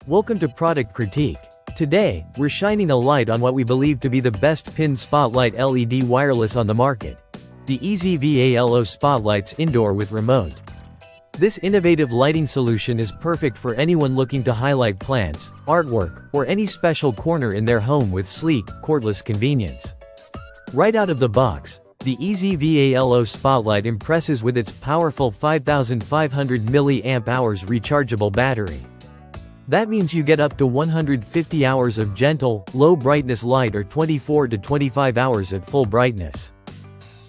Welcome to Product Critique. Today, we're shining a light on what we believe to be the best pin spotlight LED wireless on the market. The EZVALO Spotlights Indoor with Remote. This innovative lighting solution is perfect for anyone looking to highlight plants, artwork, or any special corner in their home with sleek, cordless convenience. Right out of the box, the EZVALO Spotlight impresses with its powerful 5500 mAh rechargeable battery. That means you get up to 150 hours of gentle, low-brightness light or 24 to 25 hours at full brightness.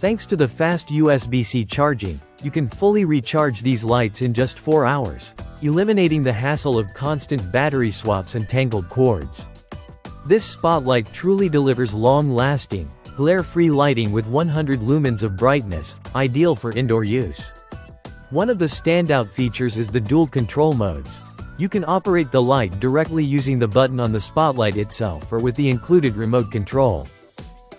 Thanks to the fast USB-C charging, you can fully recharge these lights in just 4 hours, eliminating the hassle of constant battery swaps and tangled cords. This spotlight truly delivers long-lasting, glare-free lighting with 100 lumens of brightness, ideal for indoor use. One of the standout features is the dual control modes. You can operate the light directly using the button on the spotlight itself or with the included remote control.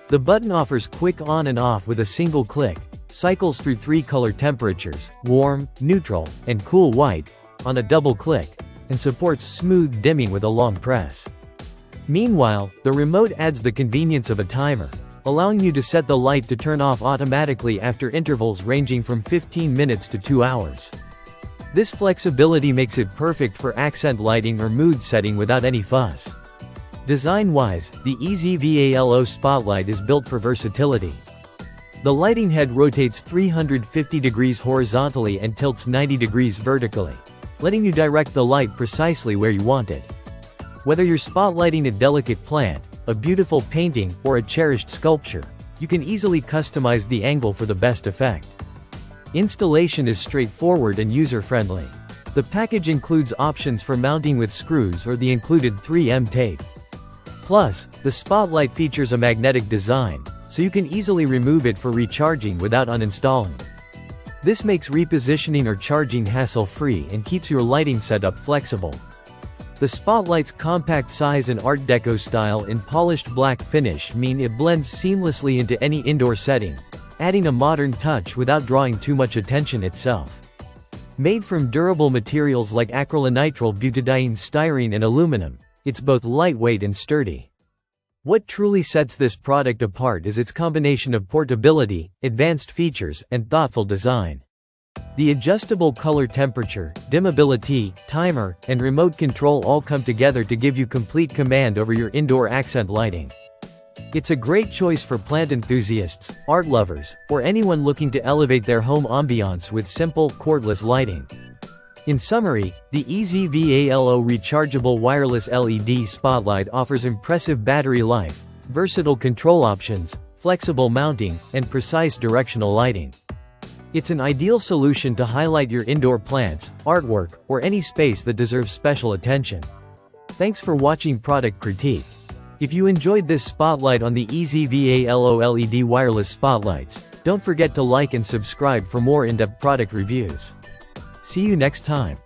The button offers quick on and off with a single click, cycles through 3 color temperatures, warm, neutral, and cool white, on a double click, and supports smooth dimming with a long press. Meanwhile, the remote adds the convenience of a timer, allowing you to set the light to turn off automatically after intervals ranging from 15 minutes to 2 hours. This flexibility makes it perfect for accent lighting or mood setting without any fuss. Design-wise, the EZVALO Spotlight is built for versatility. The lighting head rotates 350 degrees horizontally and tilts 90 degrees vertically, letting you direct the light precisely where you want it. Whether you're spotlighting a delicate plant, a beautiful painting, or a cherished sculpture, you can easily customize the angle for the best effect. Installation is straightforward and user-friendly. The package includes options for mounting with screws or the included 3M tape. Plus, the spotlight features a magnetic design, so you can easily remove it for recharging without uninstalling. This makes repositioning or charging hassle-free and keeps your lighting setup flexible. The spotlight's compact size and Art Deco style in polished black finish mean it blends seamlessly into any indoor setting, adding a modern touch without drawing too much attention itself. Made from durable materials like acrylonitrile butadiene styrene and aluminum, it's both lightweight and sturdy. What truly sets this product apart is its combination of portability, advanced features, and thoughtful design. The adjustable color temperature, dimmability, timer, and remote control all come together to give you complete command over your indoor accent lighting. It's a great choice for plant enthusiasts, art lovers, or anyone looking to elevate their home ambiance with simple, cordless lighting. In summary, the EZVALO Rechargeable Wireless LED Spotlight offers impressive battery life, versatile control options, flexible mounting, and precise directional lighting. It's an ideal solution to highlight your indoor plants, artwork, or any space that deserves special attention. Thanks for watching Product Critique. If you enjoyed this spotlight on the EZVALO LED wireless spotlights, don't forget to like and subscribe for more in-depth product reviews. See you next time.